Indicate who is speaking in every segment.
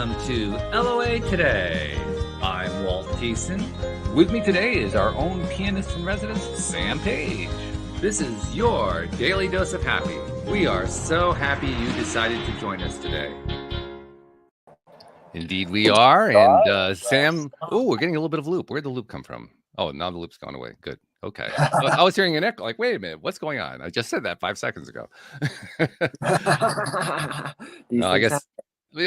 Speaker 1: welcome to LOA Today. I'm Walt Thiessen. With me today is our own pianist in residence, Sam Page. This is your daily dose of happy. We are so happy you decided to join us today. Indeed we are, and Sam, we're getting a little bit of loop. Where'd the loop come from? Oh, now the loop's gone away. Good. Okay. I was hearing an echo, like, wait a minute, what's going on? I just said that 5 seconds ago. No, I guess,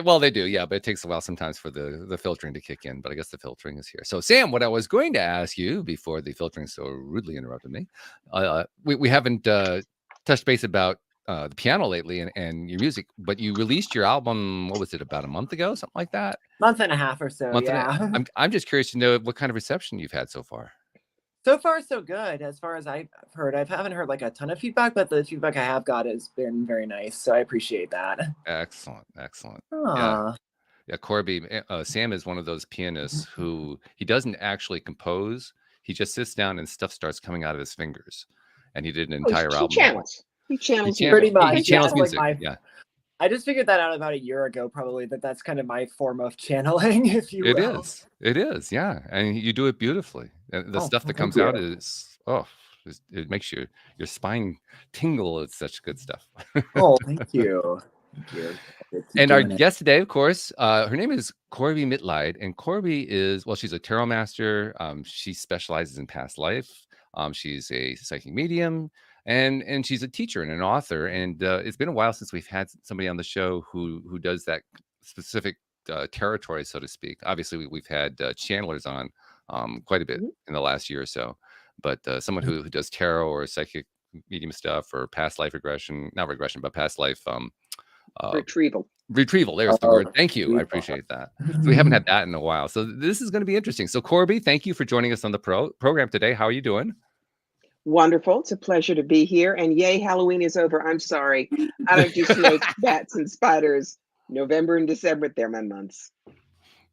Speaker 1: well, they do, yeah, but it takes a while sometimes for the filtering to kick in, but I guess the filtering is here. So, Sam, what I was going to ask you before the filtering so rudely interrupted me, we haven't touched base about the piano lately and your music, but you released your album, what was it, about a month ago, something like that?
Speaker 2: Month and a half or so, yeah.
Speaker 1: I'm just curious to know what kind of reception you've had so far.
Speaker 2: So far, so good. As far as I've heard, I haven't heard like a ton of feedback, but the feedback I have got has been very nice. So I appreciate that.
Speaker 1: Excellent.
Speaker 2: Aww.
Speaker 1: Yeah, Corbie, Sam is one of those pianists who he doesn't actually compose. He just sits down and stuff starts coming out of his fingers. And he did an entire album.
Speaker 3: He channels
Speaker 2: pretty much.
Speaker 1: He channels music.
Speaker 2: Like
Speaker 1: yeah.
Speaker 2: I just figured that out about a year ago, probably, that's kind of my form of channeling, if you will.
Speaker 1: It is, yeah. And you do it beautifully. And the stuff that comes out is, it makes your spine tingle. It's such good stuff.
Speaker 2: Oh, thank you. Thank you.
Speaker 1: And our guest today, of course, her name is Corbie Mitleid. And Corbie is, well, she's a tarot master. She specializes in past life. She's a psychic medium. And she's a teacher and an author. And it's been a while since we've had somebody on the show who does that specific territory, so to speak. Obviously, we've had channelers on quite a bit in the last year or so. But someone who does tarot or psychic medium stuff or past life regression, not regression, but past life
Speaker 3: retrieval.
Speaker 1: There's the word. Thank you. I appreciate that. So we haven't had that in a while. So this is going to be interesting. So Corbie, thank you for joining us on the program today. How are you doing?
Speaker 3: Wonderful. It's a pleasure to be here. And yay, Halloween is over. I'm sorry. I don't do snakes, bats, and spiders. November and December, they're my months.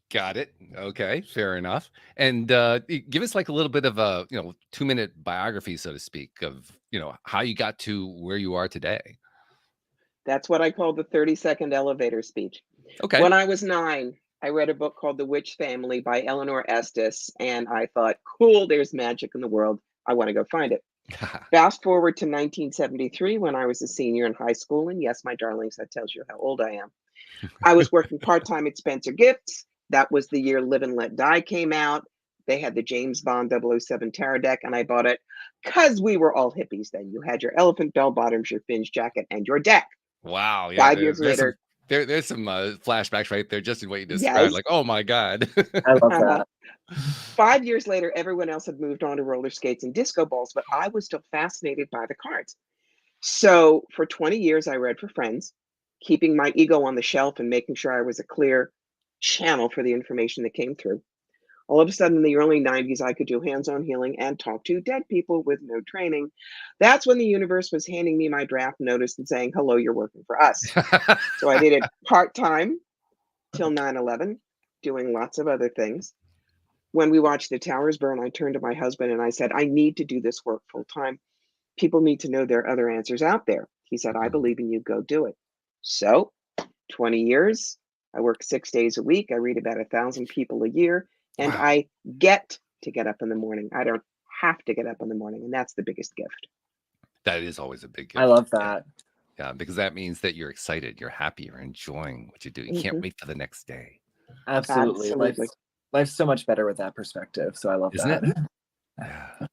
Speaker 1: Got it. Okay, fair enough. And give us like a little bit of a 2-minute biography, so to speak, of how you got to where you are today.
Speaker 3: That's what I call the 30-second elevator speech.
Speaker 1: Okay.
Speaker 3: When I was 9, I read a book called The Witch Family by Eleanor Estes, and I thought, cool, there's magic in the world. I want to go find it. Fast forward to 1973 when I was a senior in high school. And yes, my darlings, that tells you how old I am. I was working part-time at Spencer Gifts. That was the year Live and Let Die came out. They had the James Bond 007 tarot deck, and I bought it because we were all hippies then. You had your elephant bell bottoms, your Finch jacket, and your deck.
Speaker 1: Wow. Yeah,
Speaker 3: 5 years later.
Speaker 1: There's some flashbacks right there, just in what you described. Yes. Like, oh my God.
Speaker 2: I love that.
Speaker 3: 5 years later, everyone else had moved on to roller skates and disco balls, but I was still fascinated by the cards. So for 20 years, I read for friends, keeping my ego on the shelf and making sure I was a clear channel for the information that came through. All of a sudden, in the early 90s, I could do hands-on healing and talk to dead people with no training. That's when the universe was handing me my draft notice and saying, hello, you're working for us. So I did it part-time till 9/11, doing lots of other things. When we watched the towers burn, I turned to my husband and I said, I need to do this work full-time. People need to know there are other answers out there. He said, I believe in you, go do it. So 20 years, I work 6 days a week. I read about 1,000 people a year. And wow. I get to get up in the morning. I don't have to get up in the morning. And that's the biggest gift.
Speaker 1: That is always a big gift.
Speaker 2: I love that.
Speaker 1: Yeah, because that means that you're excited, you're happy, you're enjoying what you do. You can't wait for the next day.
Speaker 2: Absolutely. Life's so much better with that perspective. So I love
Speaker 1: Isn't
Speaker 2: that.
Speaker 1: It? Yeah,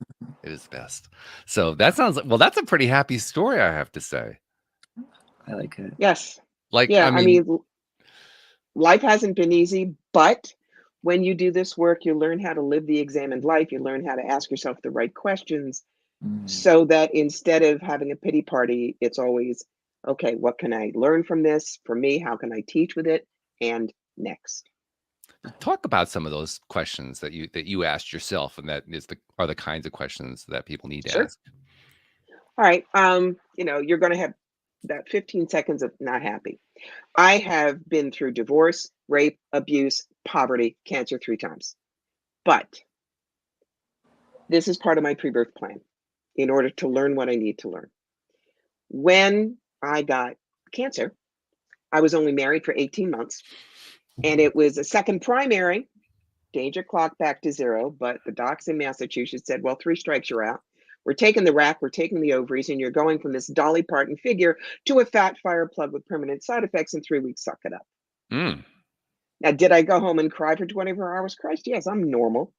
Speaker 1: it is best. So that sounds like, well, that's a pretty happy story, I have to say.
Speaker 2: I like it.
Speaker 3: Yes.
Speaker 1: Like,
Speaker 3: yeah, I mean, life hasn't been easy, but when you do this work, you learn how to live the examined life. You learn how to ask yourself the right questions so that instead of having a pity party, it's always, okay, what can I learn from this? For me, how can I teach with it? And next.
Speaker 1: Talk about some of those questions that you asked yourself, and that are the kinds of questions that people need to ask.
Speaker 3: All right. You're going to have that 15 seconds of not happy. I have been through divorce, rape, abuse, poverty, cancer 3 times. But this is part of my pre-birth plan in order to learn what I need to learn. When I got cancer, I was only married for 18 months. And it was a second primary, danger clock back to 0. But the docs in Massachusetts said, well, 3 strikes, you're out. We're taking the rack, we're taking the ovaries, and you're going from this Dolly Parton figure to a fat fire plug with permanent side effects in 3 weeks. Suck it up.
Speaker 1: Mm.
Speaker 3: Now, did I go home and cry for 24 hours? Christ, yes, I'm normal.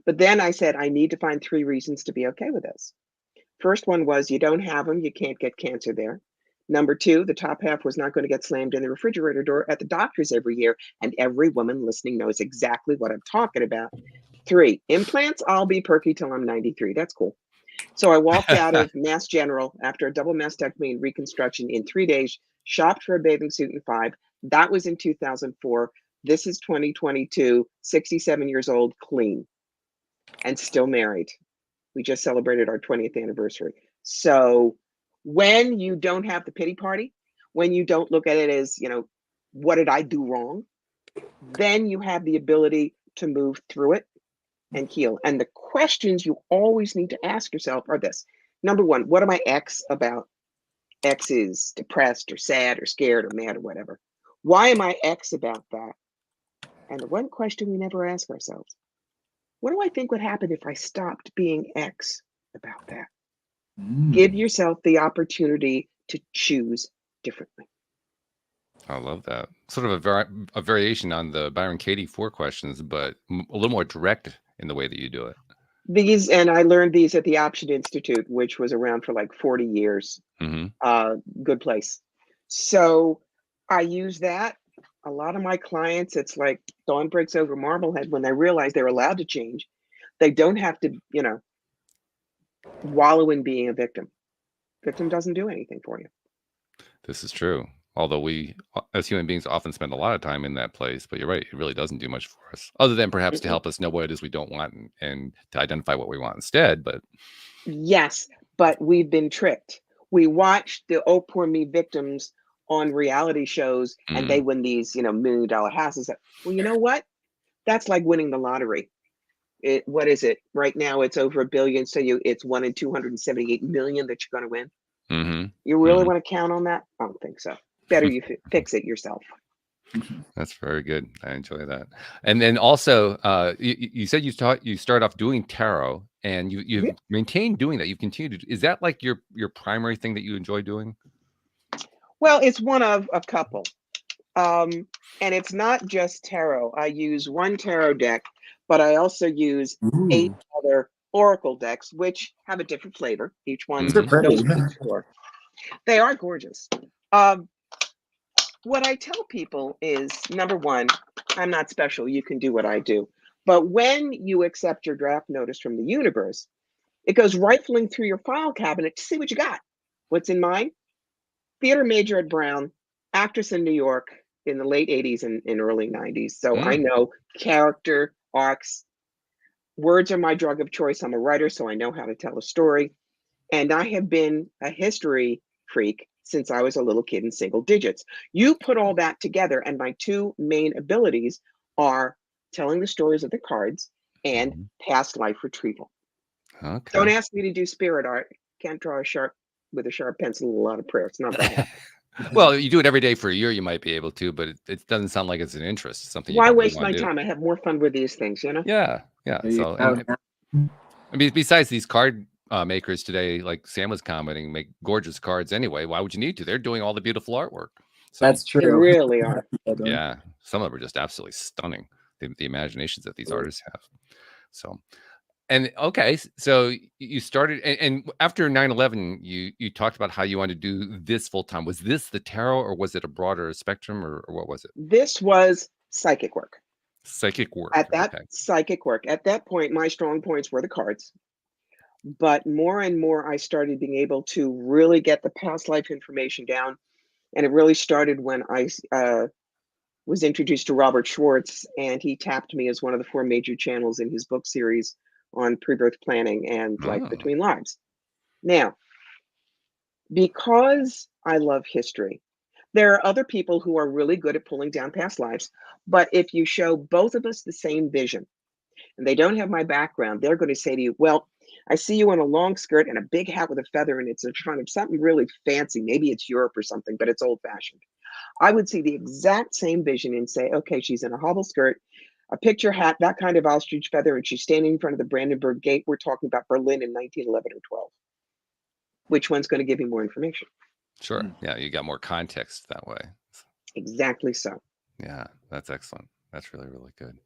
Speaker 3: But then I said, I need to find 3 reasons to be okay with this. First one was you don't have them, you can't get cancer there. Number 2, the top half was not going to get slammed in the refrigerator door at the doctor's every year. And every woman listening knows exactly what I'm talking about. 3, implants, I'll be perky till I'm 93. That's cool. So I walked out of Mass General after a double mastectomy and reconstruction in 3 days, shopped for a bathing suit in 5. That was in 2004. This is 2022, 67 years old, clean, and still married. We just celebrated our 20th anniversary. So when you don't have the pity party, when you don't look at it as, what did I do wrong? Then you have the ability to move through it and heal. And the questions you always need to ask yourself are this. Number 1, what am I X about? X is depressed or sad or scared or mad or whatever. Why am I X about that? And the one question we never ask ourselves, what do I think would happen if I stopped being X about that? Give yourself the opportunity to choose differently.
Speaker 1: I love that. Sort of a variation on the Byron Katie 4 questions, but a little more direct in the way that you do it.
Speaker 3: These, and I learned these at the Option Institute, which was around for like 40 years. Good place. So I use that. A lot of my clients, it's like dawn breaks over Marblehead when they realize they're allowed to change. They don't have to, wallow in being a victim. Victim doesn't do anything for you.
Speaker 1: This is true. Although we, as human beings, often spend a lot of time in that place. But you're right. It really doesn't do much for us, other than perhaps to help us know what it is we don't want and to identify what we want instead. But
Speaker 3: yes, but we've been tricked. We watch the Oh Poor Me victims on reality shows and they win these, $1 million houses. Well, you know what? That's like winning the lottery. What is it? Right now it's over $1 billion. So it's 1 in 278 million that you're going to win. You really want to count on that? I don't think so. Better you fix it yourself.
Speaker 1: That's very good. I enjoy that. And then also, you said you start off doing tarot, and you've maintained doing that. You've continued. Is that like your primary thing that you enjoy doing?
Speaker 3: Well, it's one of a couple. And it's not just tarot. I use one tarot deck, but I also use 8 other oracle decks, which have a different flavor. Each one knows what it's for. They are gorgeous. What I tell people is, number 1, I'm not special. You can do what I do. But when you accept your draft notice from the universe, it goes rifling through your file cabinet to see what you got. What's in mine? Theater major at Brown, actress in New York in the late 80s and early 90s. So I know character arcs. Words are my drug of choice. I'm a writer, so I know how to tell a story. And I have been a history freak since I was a little kid in single digits. You put all that together, and my 2 main abilities are telling the stories of the cards and past life retrieval.
Speaker 1: Okay.
Speaker 3: Don't ask me to do spirit art. Can't draw with a sharp pencil a lot of prayer. It's not that.
Speaker 1: Well, you do it every day for a year, you might be able to, but it doesn't sound like it's an interest. Something
Speaker 3: Why
Speaker 1: you don't
Speaker 3: waste
Speaker 1: really
Speaker 3: my time? I have more fun with these things,
Speaker 1: Yeah. So, I mean, besides these card makers today, like Sam was commenting, make gorgeous cards anyway. Why would you need to? They're doing all the beautiful artwork. So,
Speaker 2: That's true.
Speaker 3: They really are.
Speaker 1: Yeah, some of them are just absolutely stunning. The imaginations that these artists have. So, and okay, so you started, and after 9/11, you talked about how you wanted to do this full time. Was this the tarot, or was it a broader spectrum, or what was it?
Speaker 3: This was psychic work.
Speaker 1: Psychic work.
Speaker 3: Psychic work. At that point, my strong points were the cards. But more and more, I started being able to really get the past life information down. And it really started when I was introduced to Robert Schwartz, and he tapped me as one of the 4 major channels in his book series on pre-birth planning and life between lives. Now, because I love history, there are other people who are really good at pulling down past lives. But if you show both of us the same vision and they don't have my background, they're going to say to you, well, I see you in a long skirt and a big hat with a feather, and it's in front of something really fancy. Maybe it's Europe or something, but it's old fashioned. I would see the exact same vision and say, okay, she's in a hobble skirt, a picture hat, that kind of ostrich feather, and she's standing in front of the Brandenburg Gate. We're talking about Berlin in 1911 or 12. Which one's going to give you more information?
Speaker 1: Sure. Yeah, you got more context that way.
Speaker 3: Exactly so.
Speaker 1: Yeah, that's excellent. That's really, really good.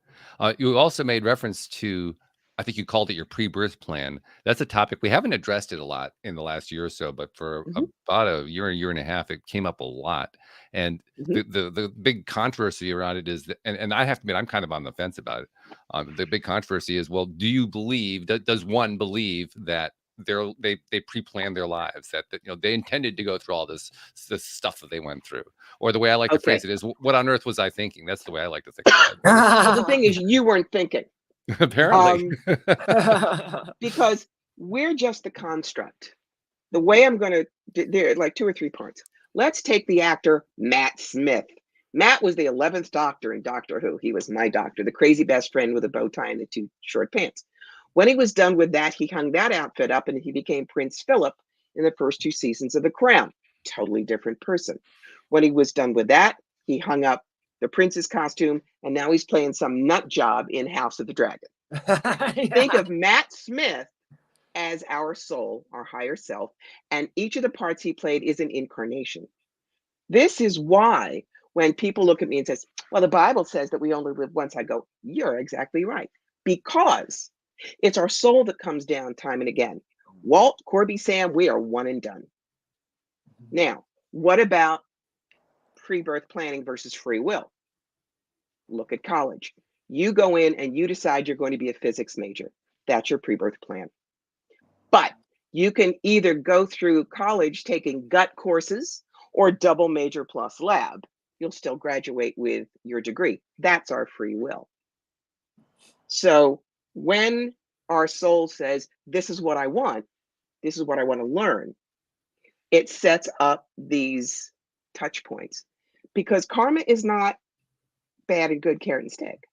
Speaker 1: You also made reference to, I think you called it your pre-birth plan. That's a topic we haven't addressed it a lot in the last year or so, but for
Speaker 3: Hmm.
Speaker 1: about a year and a half, it came up a lot. And
Speaker 3: Hmm.
Speaker 1: the big controversy around it is that, and I have to admit, I'm kind of on the fence about it. The big controversy is, well, do you believe that, does one believe that they pre-planned their lives, that they intended to go through all this stuff that they went through? Or the way I like to
Speaker 3: Okay.
Speaker 1: phrase it is, what on earth was I thinking? That's the way I like to think about it.
Speaker 3: Well, the thing is, you weren't thinking.
Speaker 1: Apparently.
Speaker 3: Because we're just the construct. The way I'm going to, there are like 2 or 3 parts. Let's take the actor Matt Smith. Matt was the 11th Doctor in Doctor Who. He was my doctor, the crazy best friend with a bow tie and the 2 short pants. When he was done with that, he hung that outfit up and he became Prince Philip in the first 2 seasons of The Crown. Totally different person. When he was done with that, he hung up the prince's costume and now he's playing some nut job in House of the Dragon. Think of Matt Smith as our soul, our higher self, and each of the parts he played is an incarnation. This is why when people look at me and says, well, the Bible says that we only live once, I go, you're exactly right. Because it's our soul that comes down time and again. Walt, Corbie, Sam, we are one and done. Now, what about pre-birth planning versus free will? Look at college. You go in and you decide you're going to be a physics major. That's your pre-birth plan. But you can either go through college taking gut courses or double major plus lab. You'll still graduate with your degree. That's our free will. So when our soul says, this is what I want, this is what I want to learn, it sets up these touch points. Because karma is not bad and good, carrot and stick.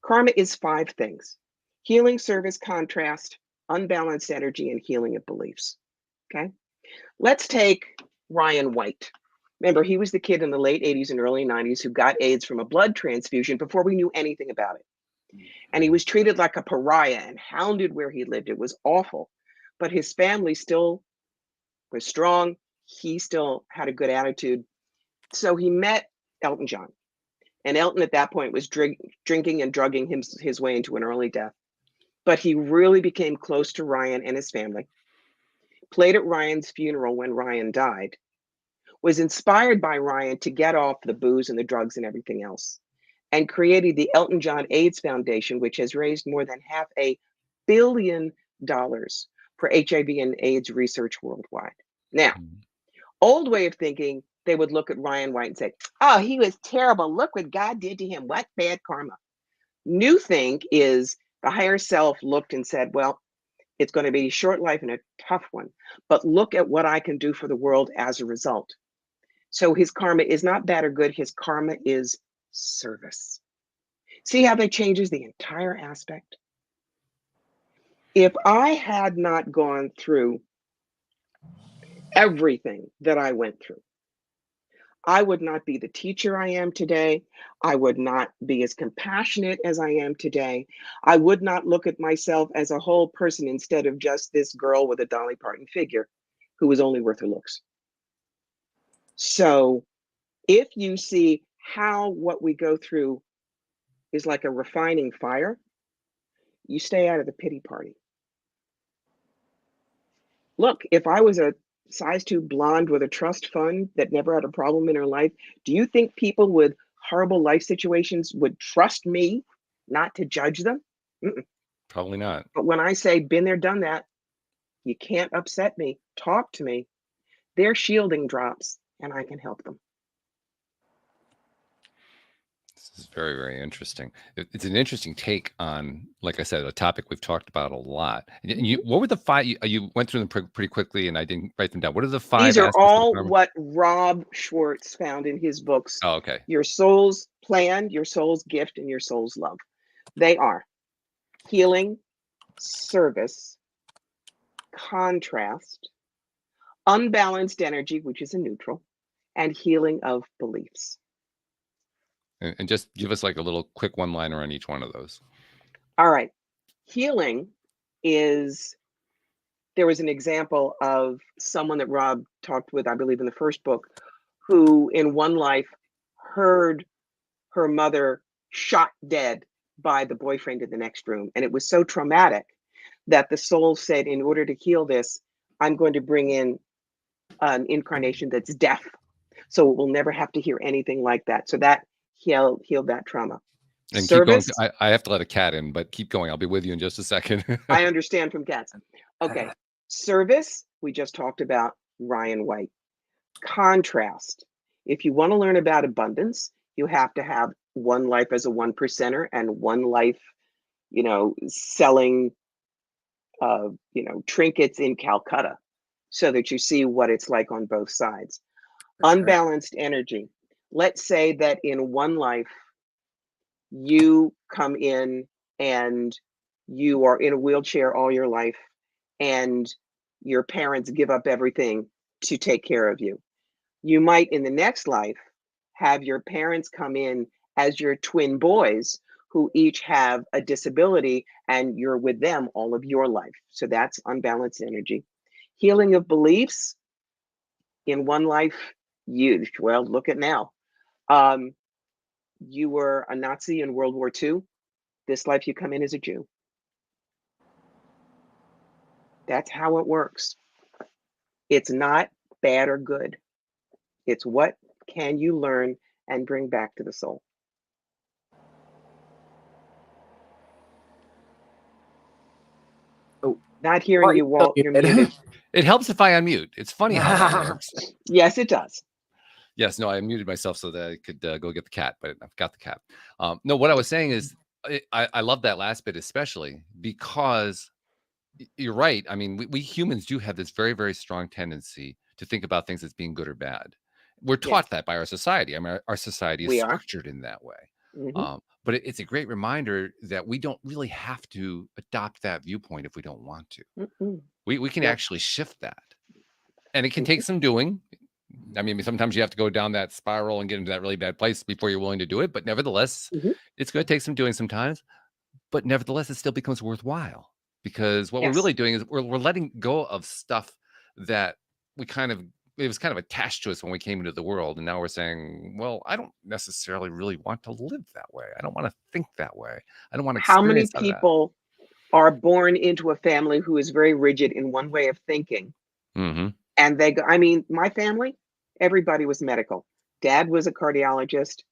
Speaker 3: Karma is 5 things: healing, service, contrast, unbalanced energy, and healing of beliefs. Okay. Let's take Ryan White. Remember, he was the kid in the late 80s and early 90s who got AIDS from a blood transfusion before we knew anything about it. And he was treated like a pariah and hounded where he lived. It was awful. But his family still was strong. He still had a good attitude. So he met Elton John. And Elton at that point was drinking and drugging his way into an early death. But he really became close to Ryan and his family, played at Ryan's funeral when Ryan died, was inspired by Ryan to get off the booze and the drugs and everything else, and created the Elton John AIDS Foundation, which has raised more than $500 million for HIV and AIDS research worldwide. Now, old way of thinking, they would look at Ryan White and say, oh, he was terrible. Look what God did to him. What bad karma. New thing is the higher self looked and said, well, it's going to be a short life and a tough one, but look at what I can do for the world as a result. So his karma is not bad or good. His karma is service. See how that changes the entire aspect? If I had not gone through everything that I went through, I would not be the teacher I am today. I would not be as compassionate as I am today. I would not look at myself as a whole person instead of just this girl with a Dolly Parton figure who was only worth her looks. So if you see how what we go through is like a refining fire, you stay out of the pity party. Look, if I was a size 2 blonde with a trust fund that never had a problem in her life, do you think people with horrible life situations would trust me not to judge them? Mm-mm.
Speaker 1: Probably not.
Speaker 3: But when I say, been there, done that, you can't upset me, talk to me, their shielding drops and I can help them.
Speaker 1: This is very, very interesting. It's an interesting take on, like I said, a topic we've talked about a lot. And what were the 5? You went through them pretty quickly, and I didn't write them down. What are the 5
Speaker 3: These are
Speaker 1: aspects of the
Speaker 3: all
Speaker 1: karma?
Speaker 3: what Rob Schwartz found in his books,
Speaker 1: Oh, okay.
Speaker 3: Your Soul's Plan, Your Soul's Gift, and Your Soul's Love. They are healing, service, contrast, unbalanced energy, which is a neutral, and healing of beliefs.
Speaker 1: And just give us like a little quick one-liner on each one of those.
Speaker 3: All right. Healing is, there was an example of someone that Rob talked with, I believe, in the first book, who in one life heard her mother shot dead by the boyfriend in the next room. And it was so traumatic that the soul said, in order to heal this, I'm going to bring in an incarnation that's deaf, so it will never have to hear anything like that. So that healed that trauma.
Speaker 1: And keep going.
Speaker 3: Service,
Speaker 1: I have to let a cat in, but keep going. I'll be with you in just a second.
Speaker 3: I understand from cats. Okay. Service, we just talked about Ryan White. Contrast. If you want to learn about abundance, you have to have one life as a 1%er and one life, selling, trinkets in Calcutta, so that you see what it's like on both sides. Unbalanced energy. Let's say that in one life, you come in and you are in a wheelchair all your life, and your parents give up everything to take care of you. You might, in the next life, have your parents come in as your twin boys who each have a disability, and you're with them all of your life. So that's unbalanced energy. Healing of beliefs. In one life, look at now. You were a Nazi in World War II. This life you come in as a Jew. That's how it works. It's not bad or good. It's what can you learn and bring back to the soul. Oh, not hearing you, Walt. You're muted.
Speaker 1: It helps if I unmute. It's funny how that works.
Speaker 3: Yes, it does.
Speaker 1: Yes, no, I muted myself so that I could go get the cat, but I've got the cat. No, what I was saying is I love that last bit, especially because you're right. I mean, we humans do have this very, very strong tendency to think about things as being good or bad. We're taught that by our society. I mean, our society is structured in that way.
Speaker 3: Mm-hmm.
Speaker 1: But it's a great reminder that we don't really have to adopt that viewpoint if we don't want to.
Speaker 3: Mm-hmm.
Speaker 1: We can actually shift that. And it can take some doing. I mean, sometimes you have to go down that spiral and get into that really bad place before you're willing to do it. But nevertheless, it's going to take some doing sometimes. But nevertheless, it still becomes worthwhile, because what we're really doing is we're letting go of stuff that it was kind of attached to us when we came into the world. And now we're saying, well, I don't necessarily really want to live that way. I don't want to think that way. I don't want to experience
Speaker 3: How many people are born into a family who is very rigid in one way of thinking?
Speaker 1: Mm-hmm.
Speaker 3: And they go, I mean, my family, everybody was medical. Dad was a cardiologist.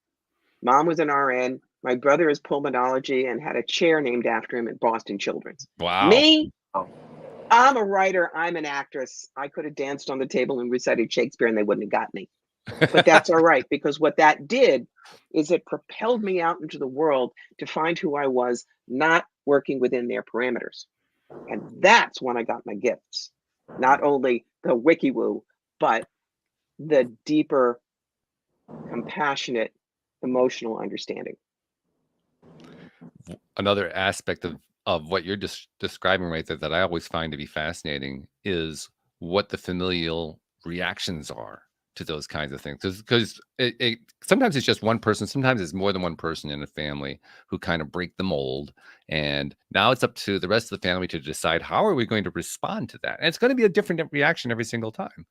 Speaker 3: Mom was an RN. My brother is pulmonology and had a chair named after him at Boston Children's.
Speaker 1: Wow.
Speaker 3: Me, I'm a writer. I'm an actress. I could have danced on the table and recited Shakespeare and they wouldn't have got me. But that's all right, because what that did is it propelled me out into the world to find who I was, not working within their parameters. And that's when I got my gifts. Not only the wiki woo, but the deeper, compassionate, emotional understanding.
Speaker 1: Another aspect of what you're describing right there that I always find to be fascinating is what the familial reactions are to those kinds of things. Because sometimes it's just one person, sometimes it's more than one person in a family who kind of break the mold. And now it's up to the rest of the family to decide, how are we going to respond to that? And it's going to be a different reaction every single time.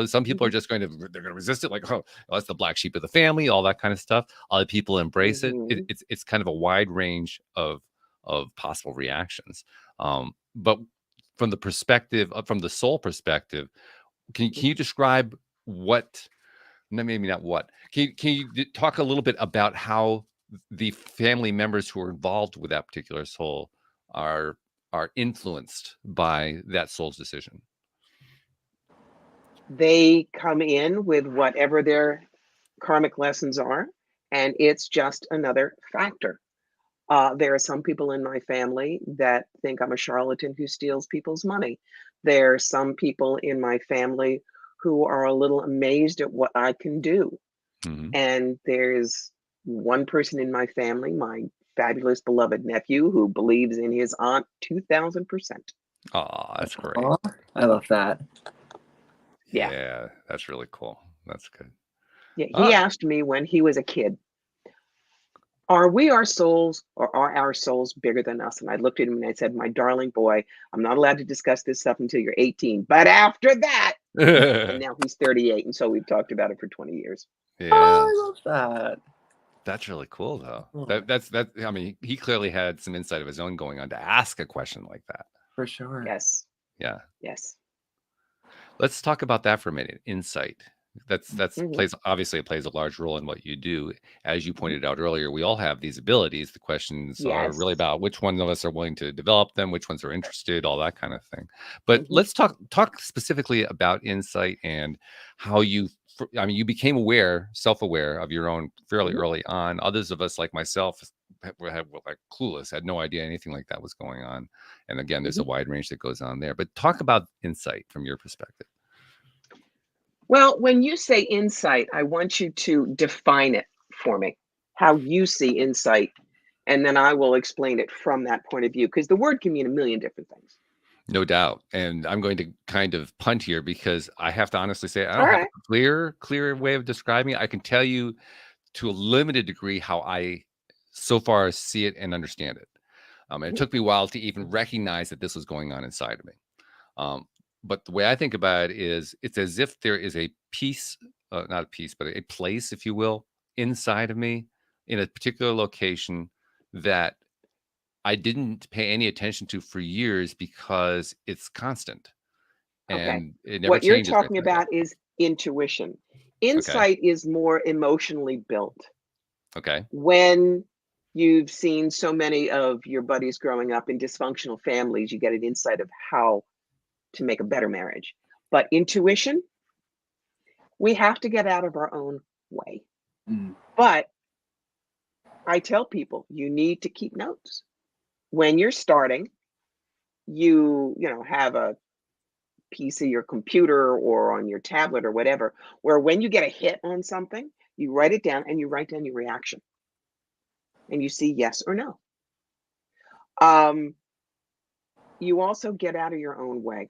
Speaker 1: Some people are just they're going to resist it, like, oh, that's the black sheep of the family, all that kind of stuff. Other people embrace it. It's kind of a wide range of possible reactions. But from the perspective, from the soul perspective, can you describe what? Maybe not what. Can you talk a little bit about how the family members who are involved with that particular soul are influenced by that soul's decision?
Speaker 3: They come in with whatever their karmic lessons are, and it's just another factor. There are some people in my family that think I'm a charlatan who steals people's money. There are some people in my family who are a little amazed at what I can do.
Speaker 1: Mm-hmm.
Speaker 3: And there's one person in my family, my fabulous beloved nephew, who believes in his aunt 2000%.
Speaker 1: Oh, that's great.
Speaker 2: I love that.
Speaker 3: Yeah,
Speaker 1: that's really cool. That's good.
Speaker 3: Yeah, he
Speaker 1: Ah.
Speaker 3: asked me when he was a kid, are we our souls or are our souls bigger than us? And I looked at him and I said, my darling boy, I'm not allowed to discuss this stuff until you're 18. But after that, and now he's 38. And so we've talked about it for 20 years.
Speaker 1: Yeah.
Speaker 2: Oh, I love that.
Speaker 1: That's really cool, though.
Speaker 2: Oh,
Speaker 1: That's I mean, he clearly had some insight of his own going on to ask a question like that.
Speaker 2: for sure.
Speaker 3: Yes.
Speaker 1: Yeah.
Speaker 3: Yes.
Speaker 1: Let's talk about that for a minute. Insight. That's
Speaker 3: Mhm.
Speaker 1: plays obviously it plays a large role in what you do. As you
Speaker 3: Mhm.
Speaker 1: pointed out earlier, we all have these abilities. The questions are really
Speaker 3: Yes.
Speaker 1: about which one of us are willing to develop them, which ones are interested, all that kind of thing. But
Speaker 3: Mhm.
Speaker 1: let's talk specifically about insight and how I mean, you became self-aware of your own fairly
Speaker 3: Mhm.
Speaker 1: early on. Others of us, like myself, were like clueless, had no idea anything like that was going on. And again, there's
Speaker 3: Mhm.
Speaker 1: a wide range that goes on there. But talk about insight from your perspective.
Speaker 3: Well, when you say insight, I want you to define it for me, how you see insight, and then I will explain it from that point of view, because the word can mean a million different things.
Speaker 1: No doubt. And I'm going to kind of punt here because I have to honestly say I
Speaker 3: All
Speaker 1: don't have a
Speaker 3: right.
Speaker 1: clear way of describing it. I can tell you to a limited degree how I so far see it and understand it. And it
Speaker 3: Mhm.
Speaker 1: took me a while to even recognize that this was going on inside of me. Um, but the way I think about it is it's as if there is a piece, not a piece, but a place, if you will, inside of me in a particular location that I didn't pay any attention to for years because it's constant
Speaker 3: Okay.
Speaker 1: and it never
Speaker 3: What you're
Speaker 1: changes or
Speaker 3: talking
Speaker 1: anything like that.
Speaker 3: about is intuition.
Speaker 1: Okay.
Speaker 3: Insight is more emotionally built.
Speaker 1: Okay.
Speaker 3: When you've seen so many of your buddies growing up in dysfunctional families, you get an insight of how to make a better marriage. But intuition, we have to get out of our own way.
Speaker 2: Mm.
Speaker 3: But I tell people you need to keep notes. When you're starting, have a PC or computer or on your tablet or whatever, where when you get a hit on something, you write it down and you write down your reaction and you see yes or no. Um, you also get out of your own way.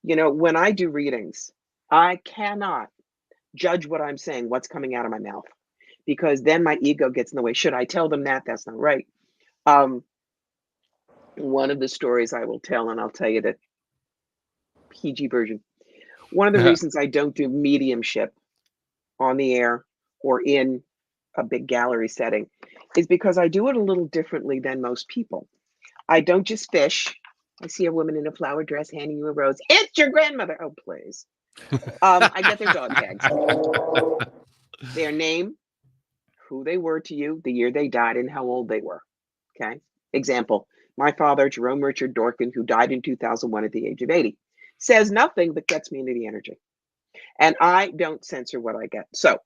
Speaker 3: When I do readings, I cannot judge what I'm saying, what's coming out of my mouth, because then my ego gets in the way. Should I tell them that? That's not right. Um, one of the stories I will tell, and I'll tell you the PG version. One of the reasons I don't do mediumship on the air or in a big gallery setting is because I do it a little differently than most people. I don't just fish. I see a woman in a flower dress handing you a rose. It's your grandmother. Oh, please. I get their dog tags, their name, who they were to you, the year they died, and how old they were. Okay. Example, my father, Jerome Richard Dorkin, who died in 2001 at the age of 80, says nothing but gets me into the energy. And I don't censor what I get. So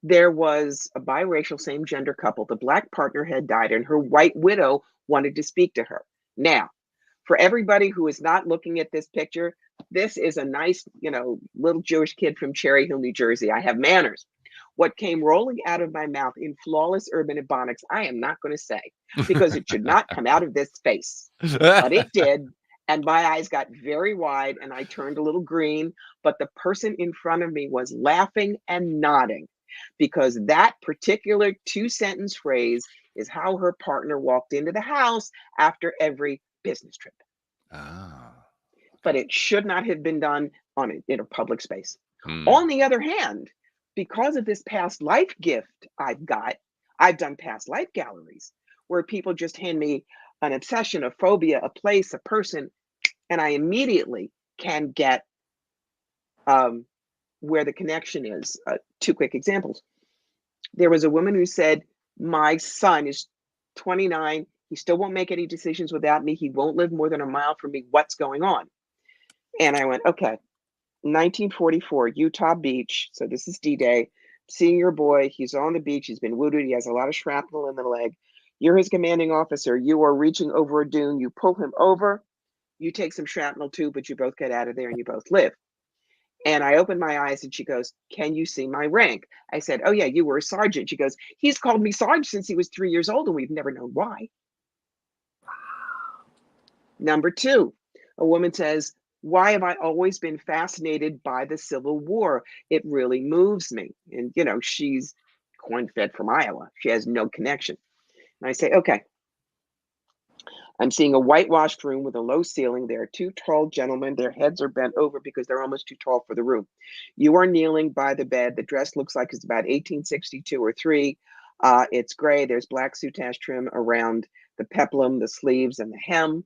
Speaker 3: there was a biracial same gender couple. The black partner had died, and her white widow wanted to speak to her. Now, for everybody who is not looking at this picture, this is a nice, little Jewish kid from Cherry Hill, New Jersey. I have manners. What came rolling out of my mouth in flawless urban ebonics, I am not going to say because it should not come out of this face, but it did. And my eyes got very wide and I turned a little green. But the person in front of me was laughing and nodding because that particular 2 sentence phrase is how her partner walked into the house after every business trip.
Speaker 1: Ah,
Speaker 3: But
Speaker 1: okay.
Speaker 3: it should not have been done in a public space.
Speaker 1: Mm.
Speaker 3: On the other hand, because of this past life gift I've done past life galleries where people just hand me an obsession, a phobia, a place, a person, and I immediately can get um, where the connection is. Two quick examples. There was a woman who said, my son is 29. He still won't make any decisions without me. He won't live more than a mile from me. What's going on? And I went, okay, 1944, Utah Beach. So this is D-Day. Seeing your boy, he's on the beach. He's been wounded. He has a lot of shrapnel in the leg. You're his commanding officer. You are reaching over a dune. You pull him over. You take some shrapnel too, but you both get out of there and you both live. And I opened my eyes and she goes, can you see my rank? I said, oh yeah, you were a sergeant. She goes, he's called me Sarge since he was 3 years old and we've never known why. Number two, a woman says, Why have I always been fascinated by the Civil War? It really moves me. And, she's corn-fed from Iowa. She has no connection. And I say, okay, I'm seeing a whitewashed room with a low ceiling. There are two tall gentlemen. Their heads are bent over because they're almost too tall for the room. You are kneeling by the bed. The dress looks like it's about 1862 or 3. It's gray. There's black soutache trim around the peplum, the sleeves, and the hem.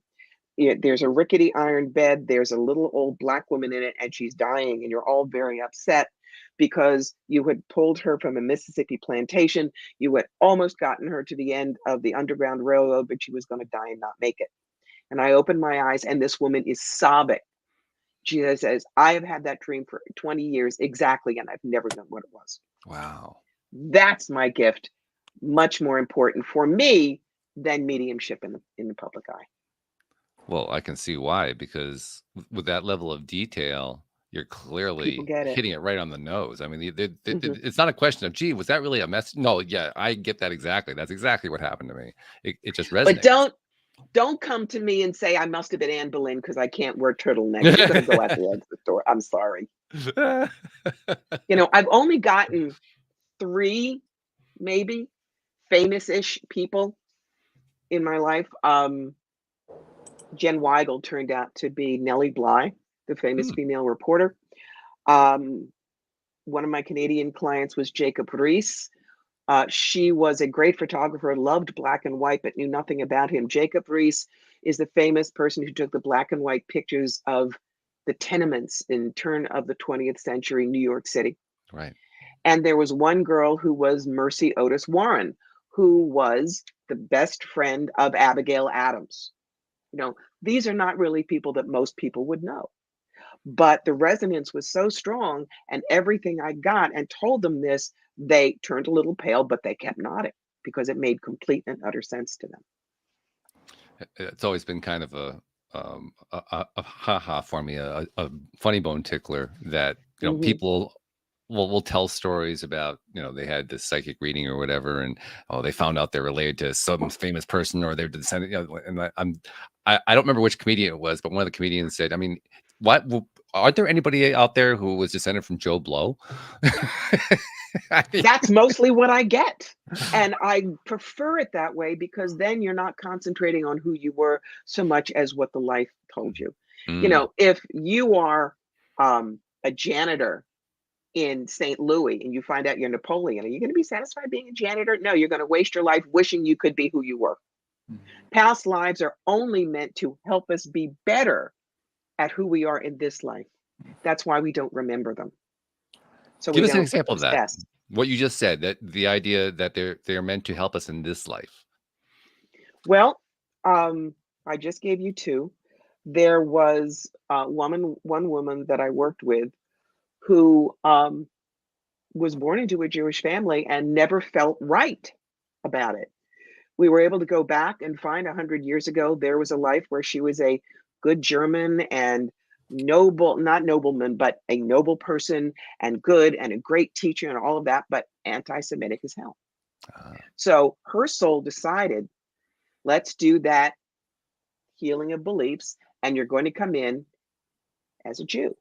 Speaker 3: There's a rickety iron bed. There's a little old black woman in it, and she's dying, and you're all very upset because you had pulled her from a Mississippi plantation. You had almost gotten her to the end of the Underground Railroad, but she was going to die and not make it. And I opened my eyes, and this woman is sobbing. She says, I have had that dream for 20 years exactly, and I've never known what it was.
Speaker 1: Wow.
Speaker 3: That's my gift. Much more important for me than mediumship in the public eye.
Speaker 1: Well, I can see why, because with that level of detail, you're
Speaker 3: People
Speaker 1: clearly
Speaker 3: get it.
Speaker 1: hitting it right on the nose. I mean,
Speaker 3: Mhm.
Speaker 1: it's not a question of, gee, was that really a mess? No, yeah, I get that exactly. That's exactly what happened to me. It just
Speaker 3: But
Speaker 1: resonates.
Speaker 3: don't come to me and say I must have been Anne Boleyn because I can't wear turtlenecks. You're going to go out the exit door. I'm sorry. I've only gotten 3, maybe, famous-ish people in my life. Jen Weigel turned out to be Nellie Bly, the famous
Speaker 1: Hmm,
Speaker 3: female reporter. Um, One of my Canadian clients was Jacob Rees. She was a great photographer, loved black and white, but knew nothing about him. Jacob Rees is the famous person who took the black and white pictures of the tenements in turn of the 20th century New York City.
Speaker 1: right.
Speaker 3: And there was one girl who was Mercy Otis Warren, who was the best friend of Abigail Adams. These are not really people that most people would know. But the resonance was so strong, and everything I got and told them this, they turned a little pale, but they kept nodding because it made complete and utter sense to them.
Speaker 1: It's always been kind of a ha-ha for me, a funny bone tickler that,
Speaker 3: Hmm.
Speaker 1: people will tell stories about, they had this psychic reading or whatever, and they found out they're related to some famous person or they're descendant. And I don't remember which comedian it was, but one of the comedians said, I mean, aren't there anybody out there who was descended from Joe Blow? I mean,
Speaker 3: That's mostly what I get. And I prefer it that way because then you're not concentrating on who you were so much as what the life told you.
Speaker 1: mm,
Speaker 3: If you are a janitor in St. Louis and you find out you're Napoleon, are you going to be satisfied being a janitor? No, you're going to waste your life wishing you could be who you were. Past lives are only meant to help us be better at who we are in this life. That's why we don't remember them. So
Speaker 1: give
Speaker 3: we
Speaker 1: us an
Speaker 3: don't
Speaker 1: example of that.
Speaker 3: obsess.
Speaker 1: What you just said, that the idea that they're meant to help us in this life.
Speaker 3: Well, I just gave you 2. There was one woman that I worked with who was born into a Jewish family and never felt right about it. We were able to go back and find 100 years ago, there was a life where she was a good German and noble, not nobleman, but a noble person and good and a great teacher and all of that, but anti-Semitic as hell.
Speaker 1: Uh,
Speaker 3: So her soul decided, let's do that healing of beliefs, and you're going to come in as a Jew.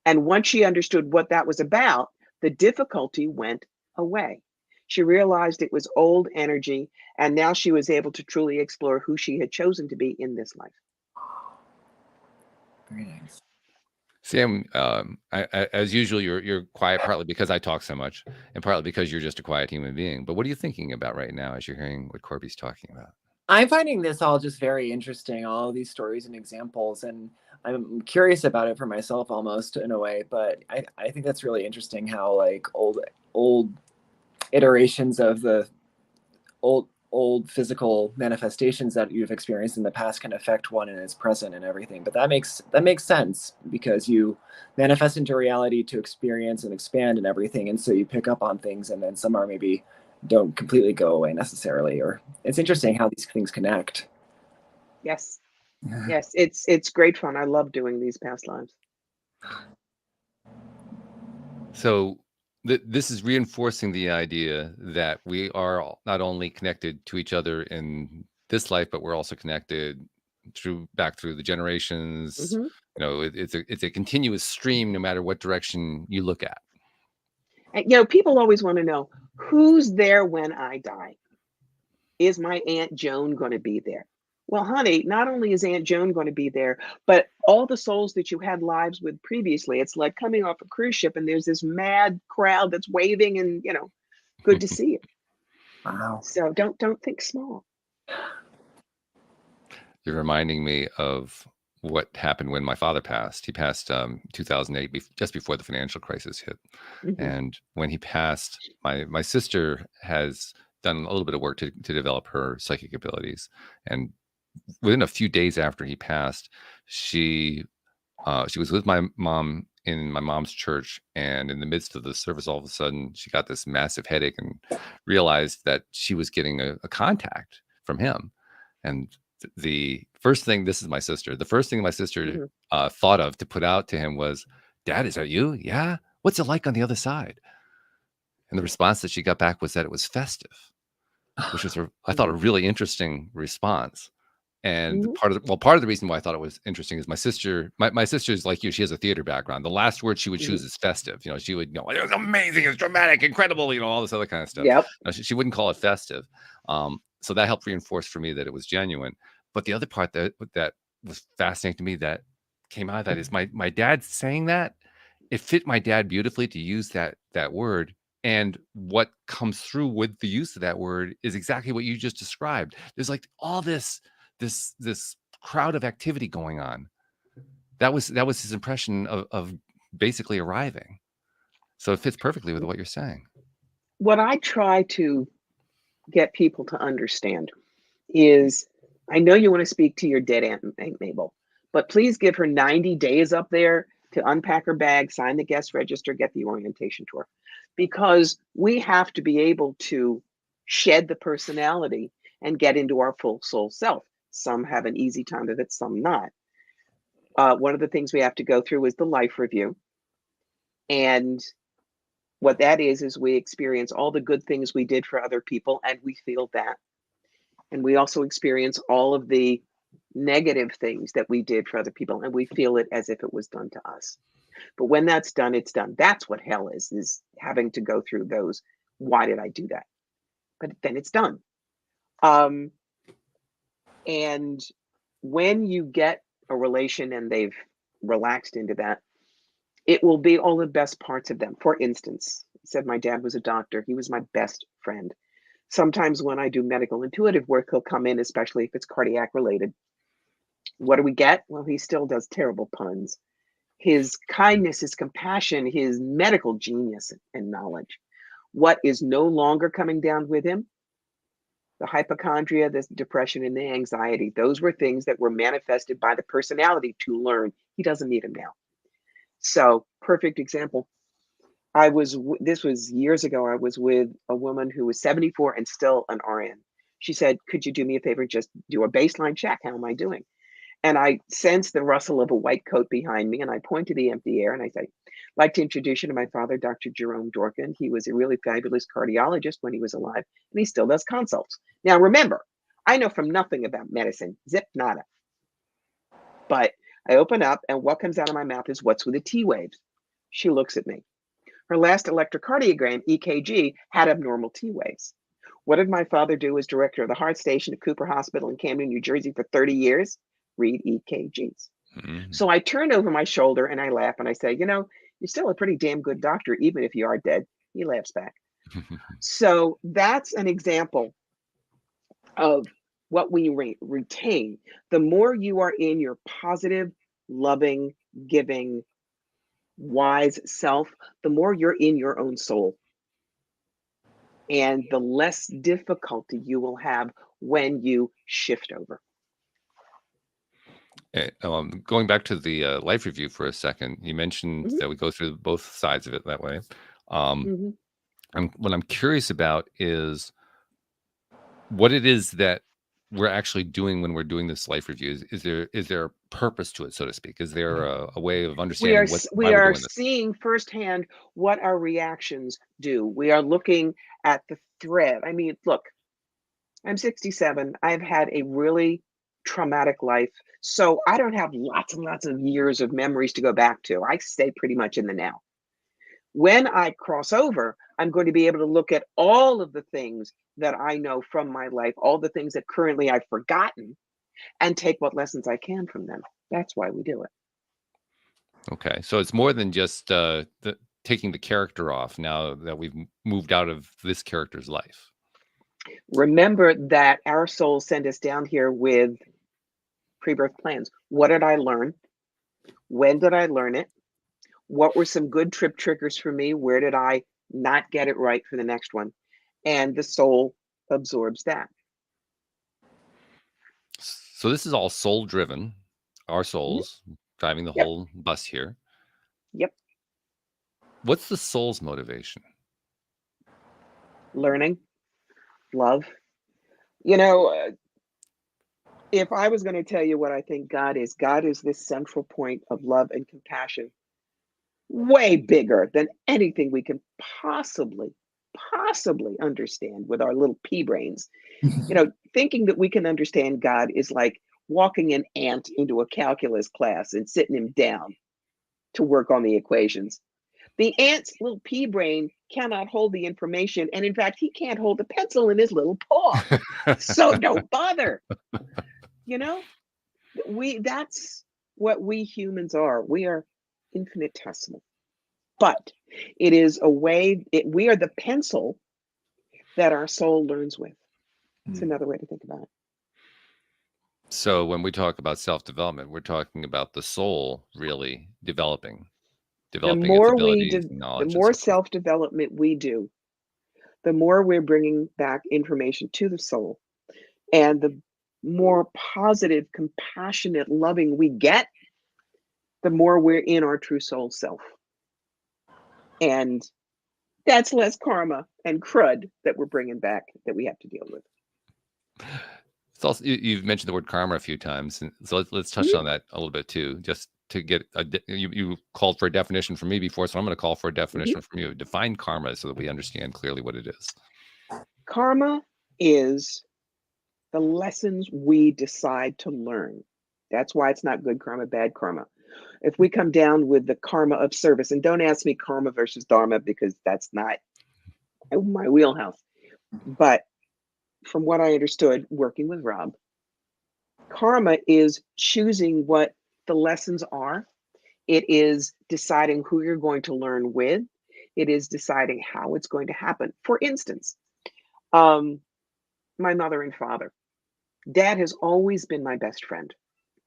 Speaker 3: And once she understood what that was about, the difficulty went away. She realized it was old energy, and now she was able to truly explore who she had chosen to be in this life.
Speaker 2: Very nice.
Speaker 1: Sam, as usual, you're quiet, partly because I talk so much, and partly because you're just a quiet human being. But what are you thinking about right now as you're hearing what Corbie's talking about?
Speaker 2: I'm finding this all just very interesting, all these stories and examples, and I'm curious about it for myself almost in a way. But I think that's really interesting how like old iterations of the old physical manifestations that you've experienced in the past can affect one in its present and everything. But that makes sense because you manifest into reality to experience and expand and everything, and so you pick up on things, and then some are maybe don't completely go away necessarily. Or it's interesting how these things connect.
Speaker 3: Yes, yes, it's great fun. I love doing these past lives.
Speaker 1: So this is reinforcing the idea that we are not only connected to each other in this life, but we're also connected back through the generations.
Speaker 3: Mhm.
Speaker 1: It's a continuous stream, no matter what direction you look at.
Speaker 3: And, people always want to know, who's there when I die? Is my Aunt Joan going to be there? Well, honey, not only is Aunt Joan going to be there, but all the souls that you had lives with previously. It's like coming off a cruise ship and there's this mad crowd that's waving and, good to see you.
Speaker 2: Wow.
Speaker 3: So don't think small.
Speaker 1: You're reminding me of what happened when my father passed. He passed 2008, just before the financial crisis hit.
Speaker 3: Mhm.
Speaker 1: And when he passed, my sister has done a little bit of work to develop her psychic abilities. And within a few days after he passed, she was with my mom in my mom's church, and in the midst of the service, all of a sudden, she got this massive headache and realized that she was getting a contact from him. And the first thing, this is my sister, the first thing my sister
Speaker 3: Mhm.
Speaker 1: thought of to put out to him was, "Dad, is that you? Yeah. What's it like on the other side?" And the response that she got back was that it was festive, which was, I thought, a
Speaker 3: Mhm.
Speaker 1: really interesting response. And
Speaker 3: Mhm.
Speaker 1: part of the reason why I thought it was interesting is my sister's like you. She has a theater background. The last word she would
Speaker 3: Mhm.
Speaker 1: choose is festive. She would it was amazing, it's dramatic, incredible, all this other kind of stuff.
Speaker 3: Yep.
Speaker 1: She wouldn't call it festive. So that helped reinforce for me that it was genuine. But the other part that was fascinating to me that came out of that is my dad saying that. It fit my dad beautifully to use that word. And what comes through with the use of that word is exactly what you just described. There's like all this crowd of activity going on. That was his impression of basically arriving. So it fits perfectly with what you're saying.
Speaker 3: What I try to get people to understand is, I know you want to speak to your dead Aunt Mabel, but please give her 90 days up there to unpack her bag, sign the guest register, get the orientation tour. Because we have to be able to shed the personality and get into our full soul self. Some have an easy time of it, some not. One of the things we have to go through is the life review. And what that is we experience all the good things we did for other people and we feel that. And we also experience all of the negative things that we did for other people and we feel it as if it was done to us. But when that's done, it's done. That's what hell is having to go through those. Why did I do that? But then it's done. And when you get a relation and they've relaxed into that, it will be all the best parts of them. For instance, I said my dad was a doctor. He was my best friend. Sometimes when I do medical intuitive work, he'll come in, especially if it's cardiac related. What do we get? Well, he still does terrible puns. His kindness, his compassion, his medical genius and knowledge. What is no longer coming down with him? The hypochondria, the depression, and the anxiety. Those were things that were manifested by the personality to learn. He doesn't need them now. So, perfect example. This was years ago. I was with a woman who was 74 and still an RN. She said, "Could you do me a favor? Just do a baseline check. How am I doing?" And I sensed the rustle of a white coat behind me, and I point to the empty air and I say, "I'd like to introduce you to my father, Dr. Jerome Dorkin. He was a really fabulous cardiologist when he was alive, and he still does consults." Now, remember, I know from nothing about medicine, zip nada. But I open up, and what comes out of my mouth is, "What's with the T waves?" She looks at me. Her last electrocardiogram, EKG, had abnormal T waves. What did my father do as director of the heart station at Cooper Hospital in Camden, New Jersey for 30 years? Read EKGs.
Speaker 1: Mhm.
Speaker 3: So I turn over my shoulder and I laugh and I say, "You're still a pretty damn good doctor, even if you are dead." He laughs back. So that's an example of what we retain. The more you are in your positive, loving, giving, wise self, the more you're in your own soul. And the less difficulty you will have when you shift over.
Speaker 1: Going back to the life review for a second, you mentioned
Speaker 3: Mhm.
Speaker 1: that we go through both sides of it that way. Um,
Speaker 3: Mhm.
Speaker 1: and what I'm curious about is what it is that we're actually doing when we're doing this life review. Is there a purpose to it, so to speak? Is there a way of understanding why
Speaker 3: We
Speaker 1: we're
Speaker 3: are
Speaker 1: doing this?
Speaker 3: seeing firsthand what our reactions do. We are looking at the thread. I mean, look, I'm 67. I've had a really traumatic life. So I don't have lots and lots of years of memories to go back to. I stay pretty much in the now. When I cross over, I'm going to be able to look at all of the things that I know from my life, all the things that currently I've forgotten, and take what lessons I can from them. That's why we do it.
Speaker 1: Okay, so it's more than just taking the character off now that we've moved out of this character's life.
Speaker 3: Remember that our souls send us down here with pre-birth plans. What did I learn? When did I learn it? What were some good trip triggers for me? Where did I not get it right for the next one? And the soul absorbs that.
Speaker 1: So this is all soul driven, our souls driving the
Speaker 3: Yep.
Speaker 1: whole bus here.
Speaker 3: Yep.
Speaker 1: What's the soul's motivation?
Speaker 3: Learning, love. You know, if I was going to tell you what I think God is this central point of love and compassion, way bigger than anything we can possibly understand with our little pea brains. You know, thinking that we can understand God is like walking an ant into a calculus class and sitting him down to work on the equations. The ant's little pea brain cannot hold the information. And in fact, he can't hold a pencil in his little paw. So don't bother. You know, that's what we humans are. We are infinitesimal. But it is a way, we are the pencil that our soul learns with. It's another way to think about it.
Speaker 1: So when we talk about self-development, we're talking about the soul really developing its abilities, knowledge,
Speaker 3: The
Speaker 1: and
Speaker 3: more
Speaker 1: so forth.
Speaker 3: self-development we do, the more we're bringing back information to the soul, and the more positive, compassionate, loving we get, the more we're in our true soul self. And that's less karma and crud that we're bringing back that we have to deal with.
Speaker 1: It's also, you've mentioned the word karma a few times, and so let's touch on that a little bit too, just to get you called for a definition from me before, so I'm going to call for a definition from you. Define karma so that we understand clearly what it is.
Speaker 3: Karma is the lessons we decide to learn. That's why it's not good karma, bad karma. If we come down with the karma of service, and don't ask me karma versus dharma because that's not my wheelhouse, but from what I understood working with Rob, karma is choosing what the lessons are. It is deciding who you're going to learn with. It is deciding how it's going to happen. For instance, my mother and father. Dad has always been my best friend,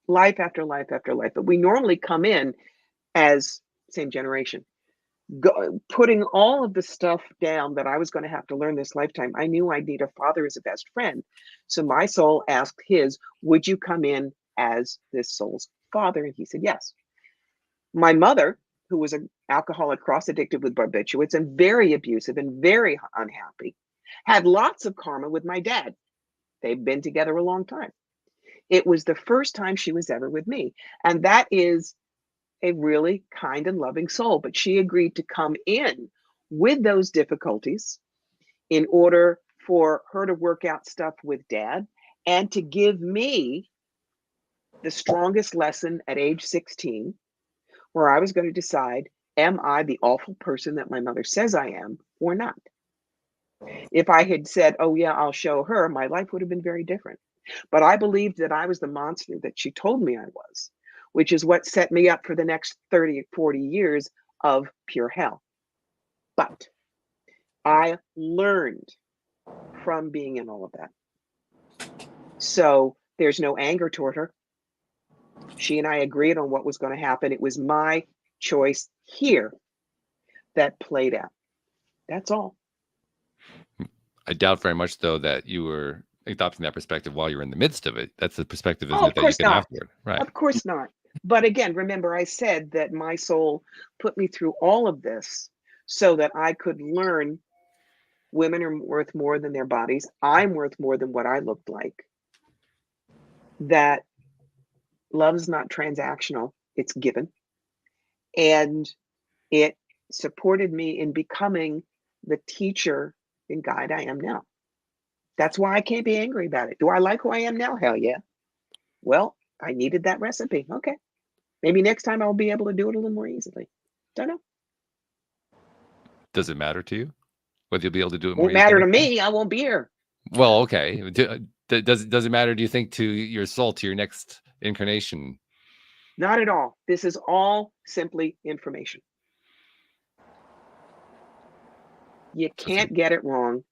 Speaker 3: life after life after life. But we normally come in as same generation. Putting all of the stuff down that I was going to have to learn this lifetime, I knew I'd need a father as a best friend. So my soul asked his, would you come in as this soul's father? And he said, yes. My mother, who was an alcoholic, cross-addicted with barbiturates and very abusive and very unhappy, had lots of karma with my dad. They've been together a long time. It was the first time she was ever with me. And that is a really kind and loving soul. But she agreed to come in with those difficulties in order for her to work out stuff with dad and to give me the strongest lesson at age 16, where I was going to decide, am I the awful person that my mother says I am or not? If I had said, oh yeah, I'll show her, my life would have been very different. But I believed that I was the monster that she told me I was, which is what set me up for the next 30, 40 years of pure hell. But I learned from being in all of that. So there's no anger toward her. She and I agreed on what was going to happen. It was my choice here that played out. That's all.
Speaker 1: I doubt very much, though, that you were adopting that perspective while you're in the midst of it. That's the perspective, isn't it, that you get afterward? Right.
Speaker 3: Of course not. But again, remember I said that my soul put me through all of this so that I could learn women are worth more than their bodies. I'm worth more than what I looked like. That love is not transactional, it's given. And it supported me in becoming the teacher and guide I am now. That's why I can't be angry about it. Do I like who I am now? Hell yeah. Well, I needed that recipe. Okay. Maybe next time I'll be able to do it a little more easily. Don't know.
Speaker 1: Does it matter to you whether you'll be able to do it more
Speaker 3: Won't
Speaker 1: easily
Speaker 3: matter to
Speaker 1: next time?
Speaker 3: me. I won't be here.
Speaker 1: Well, okay. Does it matter, do you think, to your soul, to your next incarnation?
Speaker 3: Not at all. This is all simply information. You
Speaker 1: So it's,
Speaker 3: can't get it wrong.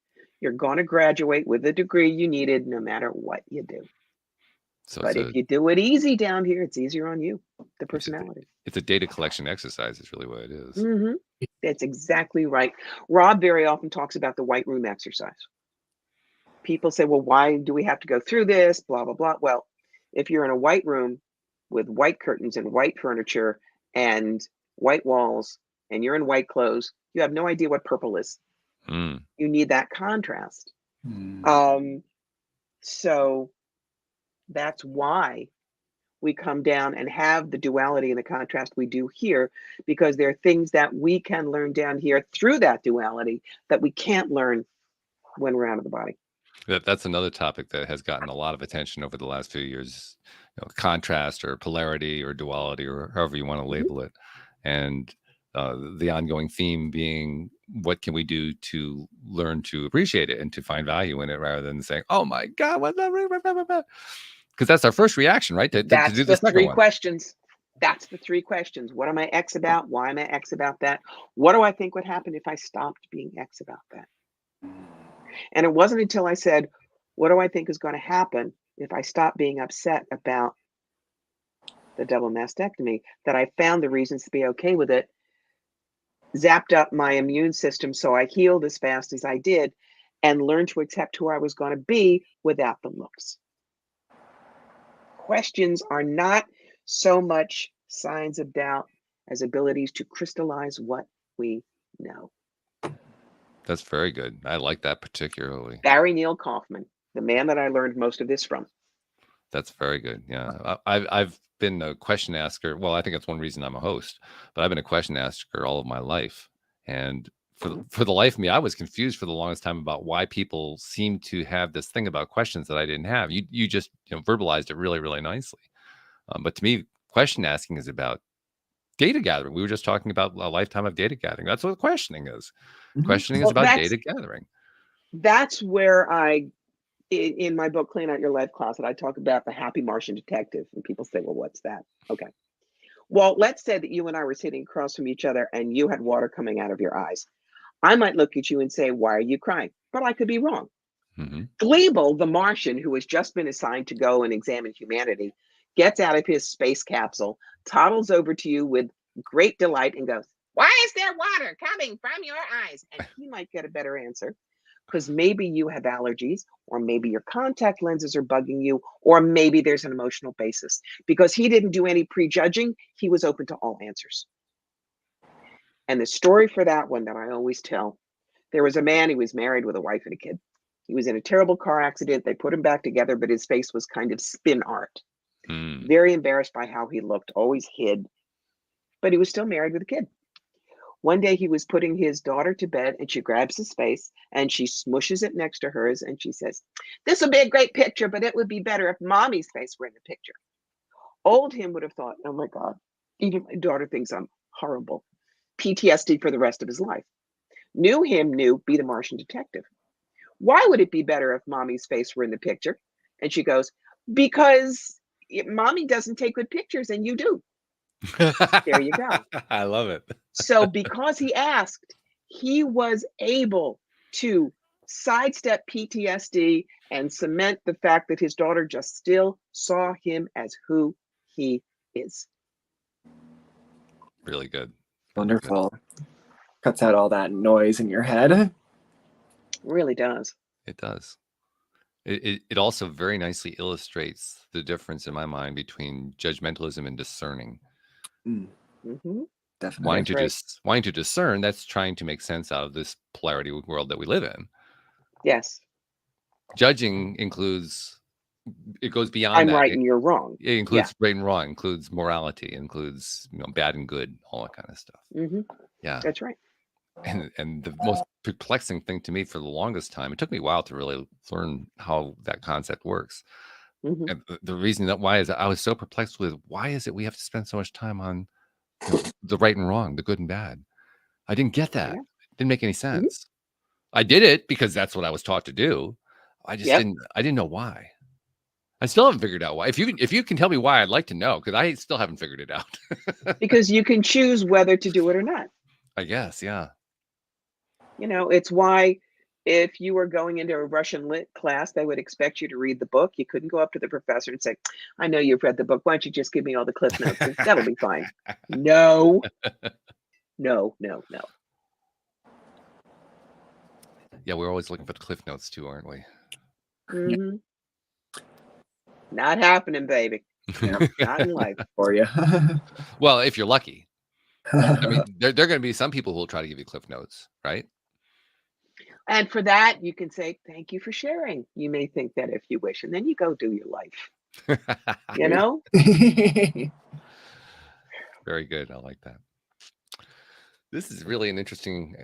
Speaker 3: You're going to graduate with the degree you needed no matter what you do.
Speaker 1: so
Speaker 3: But if you do it easy down here, it's easier on you, the personality.
Speaker 1: it's a data collection exercise is really what it is.
Speaker 3: Mm-hmm. That's exactly right. Rob very often talks about the white room exercise. People say, well, why do we have to go through this? Blah, blah, blah. Well, if you're in a white room with white curtains and white furniture and white walls, and you're in white clothes, you have no idea what purple is.
Speaker 1: Mm.
Speaker 3: You need that contrast. So that's why we come down and have the duality and the contrast we do here, because there are things that we can learn down here through that duality that we can't learn when we're out of the body.
Speaker 1: That's another topic that has gotten a lot of attention over the last few years, contrast or polarity or duality or however you want to label it. And the ongoing theme being, what can we do to learn to appreciate it and to find value in it, rather than saying, oh my God, what the, because that's our first reaction, right? To
Speaker 3: That's
Speaker 1: do
Speaker 3: the
Speaker 1: the second
Speaker 3: three
Speaker 1: one.
Speaker 3: questions. That's the three questions. What am I X about? Why am I X about that? What do I think would happen if I stopped being X about that? And it wasn't until I said, what do I think is going to happen if I stop being upset about the double mastectomy, that I found the reasons to be okay with it, zapped up my immune system so I healed as fast as I did, and learned to accept who I was going to be without the looks. Questions are not so much signs of doubt as abilities to crystallize what we know.
Speaker 1: That's very good. I like that particularly.
Speaker 3: Barry Neil Kaufman, the man that I learned most of this from.
Speaker 1: That's very good. Yeah. I've been a question asker. Well, I think that's one reason I'm a host, but I've been a question asker all of my life. And for the life of me, I was confused for the longest time about why people seem to have this thing about questions that I didn't have. You just verbalized it really, really nicely. But to me, question asking is about data gathering. We were just talking about a lifetime of data gathering. That's what questioning is. Questioning is
Speaker 3: Well,
Speaker 1: about data gathering.
Speaker 3: that's where in my book, Clean Out Your Life Closet, I talk about the happy Martian detective. And people say, well, what's that? Okay. Well, let's say that you and I were sitting across from each other and you had water coming out of your eyes. I might look at you and say, why are you crying? But I could be wrong.
Speaker 1: Mm-hmm.
Speaker 3: Gleeble, the Martian, who has just been assigned to go and examine humanity, gets out of his space capsule, toddles over to you with great delight and goes, why is there water coming from your eyes? And he might get a better answer, because maybe you have allergies, or maybe your contact lenses are bugging you, or maybe there's an emotional basis. Because he didn't do any prejudging, he was open to all answers. And the story for that one that I always tell, there was a man, he was married with a wife and a kid. He was in a terrible car accident. They put him back together, but his face was kind of spin art. Very embarrassed by how he looked, always hid, but he was still married with a kid. One day he was putting his daughter to bed and she grabs his face and she smushes it next to hers and she says, this would be a great picture, but it would be better if mommy's face were in the picture. Old him would have thought, oh my God, even my daughter thinks I'm horrible. PTSD for the rest of his life. New him knew, be the Martian detective. Why would it be better if mommy's face were in the picture? And she goes, because mommy doesn't take good pictures and you do. There you go.
Speaker 1: I love it.
Speaker 3: So because he asked, he was able to sidestep PTSD and cement the fact that his daughter just still saw him as who he is.
Speaker 1: Really good.
Speaker 2: Wonderful. Cuts out all that noise in your head.
Speaker 3: It really does.
Speaker 1: It does. It also very nicely illustrates the difference in my mind between judgmentalism and discerning.
Speaker 3: Mm-hmm.
Speaker 2: Definitely.
Speaker 1: Wanting to discern, that's trying to make sense out of this polarity world that we live in.
Speaker 3: Yes.
Speaker 1: Judging includes, it goes beyond
Speaker 3: I'm
Speaker 1: that.
Speaker 3: right and you're wrong.
Speaker 1: It includes right and wrong, includes morality, includes bad and good, all that kind of stuff.
Speaker 3: Mm-hmm.
Speaker 1: Yeah,
Speaker 3: that's right.
Speaker 1: And the most perplexing thing to me for the longest time, it took me a while to really learn how that concept works.
Speaker 3: Mhm.
Speaker 1: And the reason that why is I was so perplexed with why is it we have to spend so much time on, the right and wrong, the good and bad? I didn't get that.
Speaker 3: Yeah.
Speaker 1: It didn't make any
Speaker 3: Mhm.
Speaker 1: sense. I did it because that's what I was taught to do.
Speaker 3: Yep.
Speaker 1: I didn't know why. I still haven't figured out why. If you can tell me why, I'd like to know because I still haven't figured it out.
Speaker 3: Because you can choose whether to do it or not.
Speaker 1: I guess, yeah.
Speaker 3: It's why if you were going into a Russian lit class, they would expect you to read the book. You couldn't go up to the professor and say, I know you've read the book. Why don't you just give me all the cliff notes? And that'll be fine. No, no, no, no.
Speaker 1: Yeah, we're always looking for the cliff notes too, aren't we?
Speaker 3: Hmm. Not happening, baby.
Speaker 2: Yeah,
Speaker 3: Not in life.
Speaker 2: for you.
Speaker 1: Well, if you're lucky. I mean, there are gonna be some people who will try to give you cliff notes, right?
Speaker 3: And for that, you can say, thank you for sharing. You may think that if you wish, and then you go do your life, you know?
Speaker 1: Very good. I like that. This is really an interesting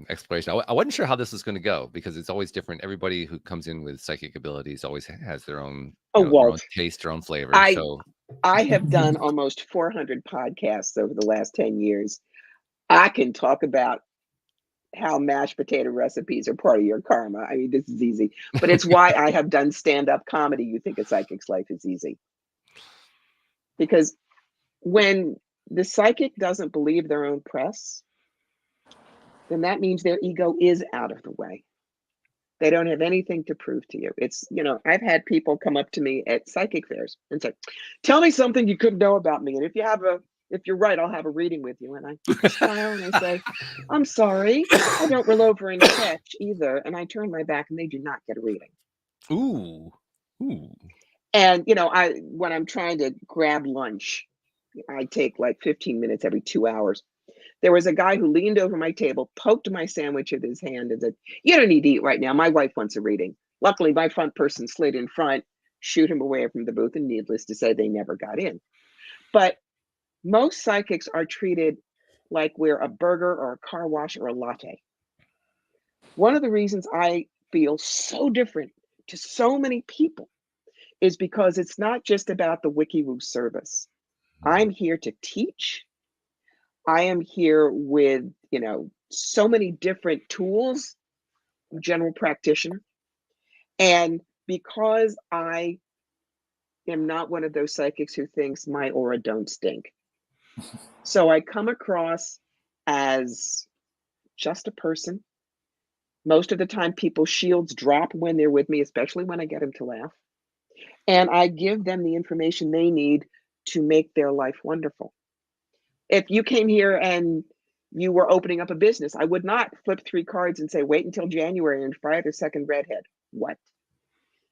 Speaker 1: exploration. I wasn't sure how this was going to go because it's always different. Everybody who comes in with psychic abilities always has their own,
Speaker 3: Oh,
Speaker 1: their own
Speaker 3: Walt,
Speaker 1: taste, their own flavor.
Speaker 3: I
Speaker 1: So
Speaker 3: I have done almost 400 podcasts over the last 10 years. I can talk about how mashed potato recipes are part of your karma. I mean, this is easy, but it's why I have done stand-up comedy. You think a psychic's life is easy. Because when the psychic doesn't believe their own press, then that means their ego is out of the way. They don't have anything to prove to you. I've had people come up to me at psychic fairs and say, "Tell me something you couldn't know about me. And if you're right, I'll have a reading with you." And I smile and I say, "I'm sorry, I don't roll over and fetch either." And I turn my back and they do not get a reading.
Speaker 1: ooh, ooh.
Speaker 3: And when I'm trying to grab lunch, I take like 15 minutes every 2 hours. There was a guy who leaned over my table, poked my sandwich with his hand, and said, "You don't need to eat right now. My wife wants a reading." Luckily, my front person slid in front, shooed him away from the booth, and needless to say, they never got in. But most psychics are treated like we're a burger or a car wash or a latte. One of the reasons I feel so different to so many people is because it's not just about the WikiWoo service. I'm here to teach. I am here with, so many different tools, general practitioner. And because I am not one of those psychics who thinks my aura don't stink. So I come across as just a person. Most of the time, people's shields drop when they're with me, especially when I get them to laugh. And I give them the information they need to make their life wonderful. If you came here and you were opening up a business, I would not flip 3 cards and say, wait until January and fire the second redhead. What?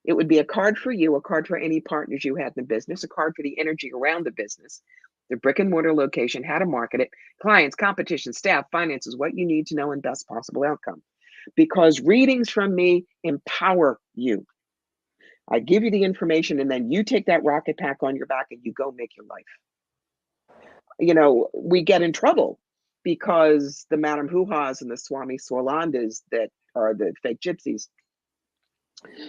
Speaker 3: It would be a card for you, a card for any partners you had in the business, a card for the energy around the business, the brick and mortar location, how to market it, clients, competition, staff, finances, what you need to know, and best possible outcome. Because readings from me empower you. I give you the information, and then you take that rocket pack on your back and you go make your life. We get in trouble because the Madame Hoo-Has and the Swami Swalandas that are the fake gypsies,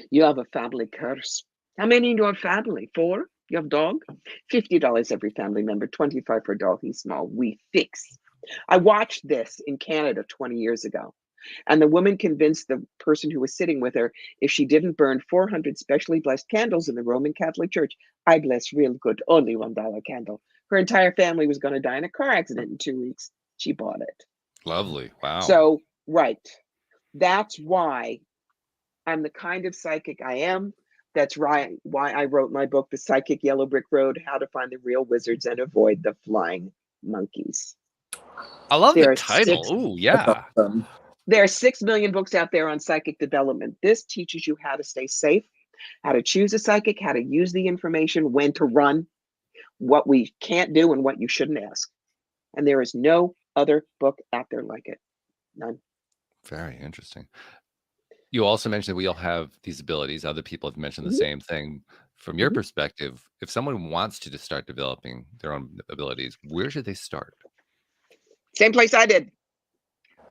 Speaker 3: you have a family curse. How many in your family? 4? You have dog? $50 every family member, 25 for a dog. He's small. We fix. I watched this in Canada 20 years ago. And the woman convinced the person who was sitting with her, if she didn't burn 400 specially blessed candles in the Roman Catholic Church, I bless real good, only $1 candle. Her entire family was going to die in a car accident in 2 weeks. She bought it.
Speaker 1: Lovely. Wow.
Speaker 3: So, right. That's why I'm the kind of psychic I am. That's why I wrote my book, The Psychic Yellow Brick Road, How to Find the Real Wizards and Avoid the Flying Monkeys.
Speaker 1: I love the
Speaker 3: There are
Speaker 1: title.
Speaker 3: 6
Speaker 1: Ooh,
Speaker 2: That's
Speaker 1: yeah.
Speaker 2: awesome.
Speaker 3: There are 6 million books out there on psychic development. This teaches you how to stay safe, how to choose a psychic, how to use the information, when to run, what we can't do, and what you shouldn't ask. And there is no other book out there like it. None.
Speaker 1: Very interesting. You also mentioned that we all have these abilities. Other people have mentioned the
Speaker 3: Mhm,
Speaker 1: same thing. From your
Speaker 3: mhm.
Speaker 1: perspective, if someone wants to just start developing their own abilities, where should they start?
Speaker 3: Same place I did.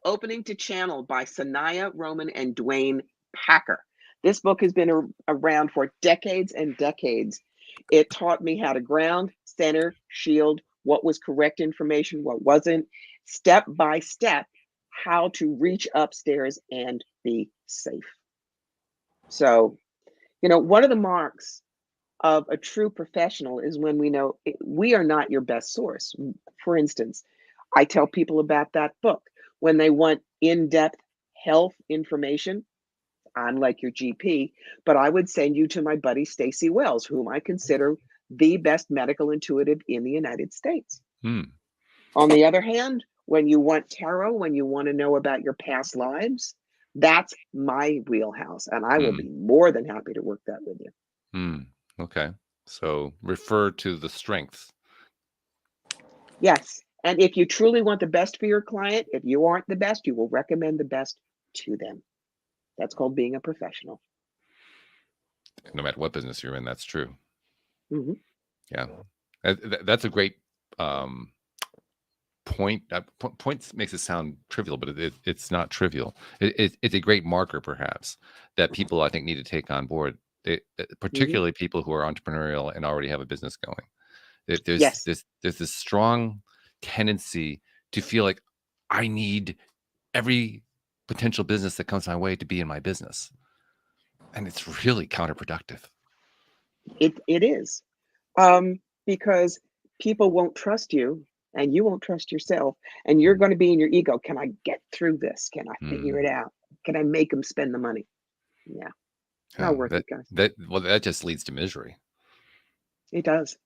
Speaker 3: Opening to Channel by Sanaya Roman and Dwayne Packer. This book has been around for decades and decades. It taught me how to ground, center, shield, what was correct information, what wasn't, step by step, how to reach upstairs and be safe. So, one of the marks of a true professional is when we know we are not your best source. For instance, I tell people about that book when they want in-depth health information. I'm like your GP, but I would send you to my buddy Stacy Wells, whom I consider the best medical intuitive in the United States. On the other hand, when you want tarot, when you want to know about your past lives, that's my wheelhouse, and I will be more than happy to work that with you.
Speaker 1: Okay. So refer to the strengths.
Speaker 3: Yes. And if you truly want the best for your client, if you aren't the best, you will recommend the best to them. That's called being a professional.
Speaker 1: No matter what business you're in, that's true.
Speaker 3: Mm-hmm.
Speaker 1: Yeah. That's a great point. Point makes it sound trivial, but it's not trivial. It's a great marker, perhaps, that people, I think, need to take on board. Particularly people who are entrepreneurial and already have a business going. There's this strong tendency to feel like I need every potential business that comes my way to be in my business, and it's really counterproductive.
Speaker 3: It is, because people won't trust you, and you won't trust yourself, and you're going to be in your ego. Can I get through this? Can I figure it out? Can I make them spend the money? Yeah. Not worth it, guys.
Speaker 1: That just leads to misery.
Speaker 3: It does.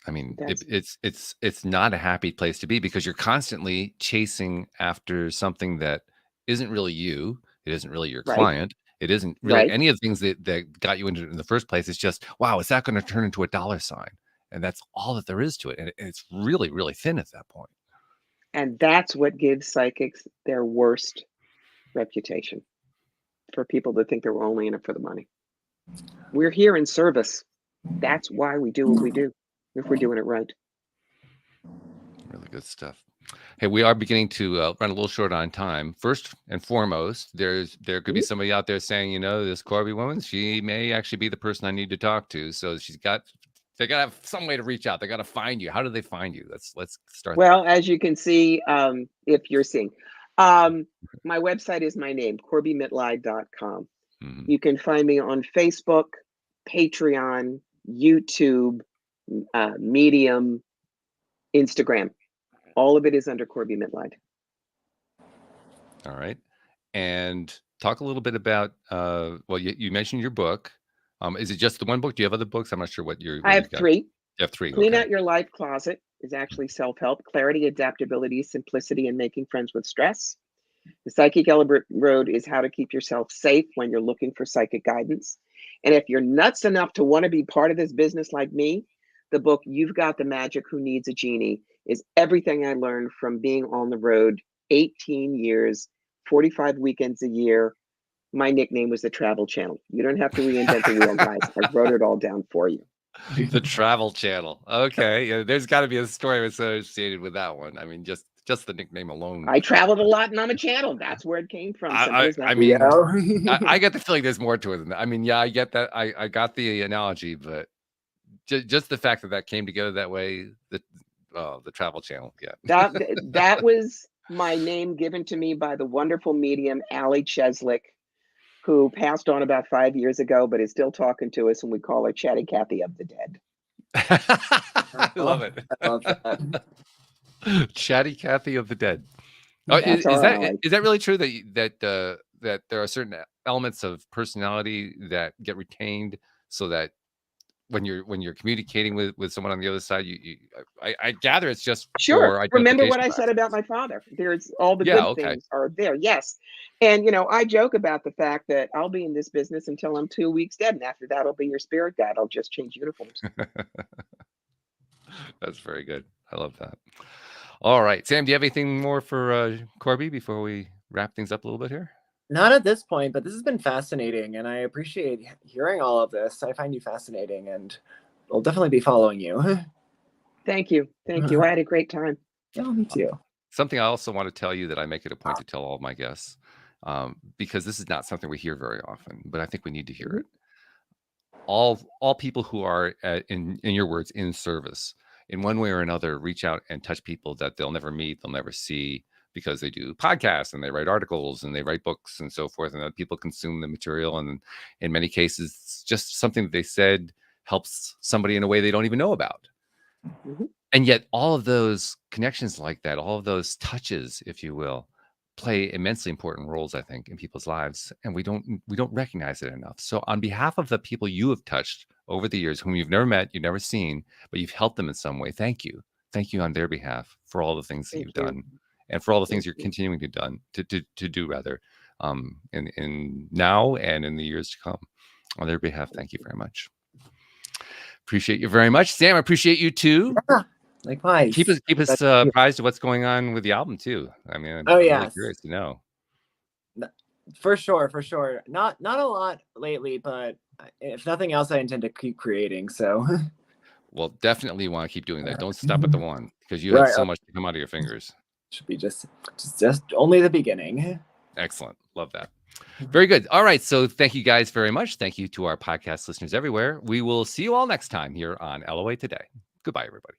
Speaker 1: I mean, it's not a happy place to be, because you're constantly chasing after something that isn't really you. It isn't really your client. It isn't really any of the things that got you into it in the first place. It's just, wow, is that going to turn into a dollar sign? And that's all that there is to it. And it's really, really thin at that point.
Speaker 3: And that's what gives psychics their worst reputation, for people that think they're only in it for the money. We're here in service. That's why we do what we do, if we're doing it right.
Speaker 1: Really good stuff. Hey, we are beginning to run a little short on time. First and foremost, there could be somebody out there saying, this Corbie woman, she may actually be the person I need to talk to. So they got to have some way to reach out. They got to find you. How do they find you? Let's start.
Speaker 3: Well, as you can see, if you're seeing, my website is my name, CorbieMitleid.com. You can find me on Facebook, Patreon, YouTube, Medium, Instagram. All of it is under Corbie Mitleid.
Speaker 1: All right. And talk a little bit about, you mentioned your book. Is it just the one book? Do you have other books? I'm not sure what you're.
Speaker 3: I have three.
Speaker 1: You have three.
Speaker 3: Clean Out Your Life Closet is actually self-help, clarity, adaptability, simplicity, and making friends with stress. The Psychic Element Road is how to keep yourself safe when you're looking for psychic guidance. And if you're nuts enough to want to be part of this business like me, the book You've Got the Magic, Who Needs a Genie is everything I learned from being on the road 18 years, 45 weekends a year. My nickname was the Travel Channel. You don't have to reinvent the wheel, guys. I wrote it all down for you.
Speaker 1: The Travel Channel. Okay. Yeah, there's got to be a story associated with that one. I mean, just the nickname alone.
Speaker 3: I traveled a lot and I'm a channel. That's where it came from.
Speaker 1: I get the feeling there's more to it than that. I mean, yeah, I get that. I got the analogy, but just the fact that came together that way, the Travel Channel. Yeah.
Speaker 3: That was my name given to me by the wonderful medium, Allie Cheslick, who passed on about 5 years ago, but is still talking to us, and we call her Chatty Cathy of the Dead.
Speaker 1: I love it.
Speaker 2: I love that.
Speaker 1: Chatty Cathy of the Dead. Oh, is that really true that there are certain elements of personality that get retained, so that when you're communicating with someone on the other side, I gather it's just
Speaker 3: sure. Remember what I said about my father. There's all the good things are there. Yes. And I joke about the fact that I'll be in this business until I'm 2 weeks dead, and after that I'll be your spirit guide. I'll just change uniforms.
Speaker 1: That's very good. I love that. All right, Sam, do you have anything more for Corbie before we wrap things up a little bit here?
Speaker 2: Not at this point, but this has been fascinating, and I appreciate hearing all of this. I find you fascinating, and I'll definitely be following you.
Speaker 3: Thank you. Thank you. I had a great time.
Speaker 2: Yeah, me too.
Speaker 1: Something I also want to tell you that I make it a point to tell all of my guests. because this is not something we hear very often, but I think we need to hear it. All people who are, in your words, in service, in one way or another, reach out and touch people that they'll never meet, they'll never see, because they do podcasts and they write articles and they write books and so forth, and that people consume the material. And in many cases, it's just something that they said helps somebody in a way they don't even know about.
Speaker 3: Mhm.
Speaker 1: And yet all of those connections like that, all of those touches, if you will, play immensely important roles, I think, in people's lives, and we don't recognize it enough. So on behalf of the people you have touched over the years, whom you've never met, you've never seen, but you've helped them in some way, thank you. Thank you on their behalf for all the things that
Speaker 3: Thank
Speaker 1: you've
Speaker 3: you.
Speaker 1: done, and for all the things
Speaker 3: Thank
Speaker 1: you're
Speaker 3: you.
Speaker 1: continuing to do rather, in now and in the years to come. On their behalf, thank you very much. Appreciate you very much, Sam. I appreciate you too.
Speaker 2: Yeah, likewise.
Speaker 1: Keep us
Speaker 2: That's you.
Speaker 1: apprised of what's going on with the album too. I mean, I'm
Speaker 2: Oh
Speaker 1: really
Speaker 2: yes,
Speaker 1: curious to know.
Speaker 2: for sure, for sure. Not a lot lately, but if nothing else, I intend to keep creating. So
Speaker 1: Well, definitely want to keep doing that. Don't stop at the one, because you have
Speaker 2: right,
Speaker 1: so much to come out of your fingers.
Speaker 2: should be just only the beginning.
Speaker 1: Excellent. Love that. Very good. All right. So thank you guys very much. Thank you to our podcast listeners everywhere. We will see you all next time here on LOA Today. Goodbye, everybody.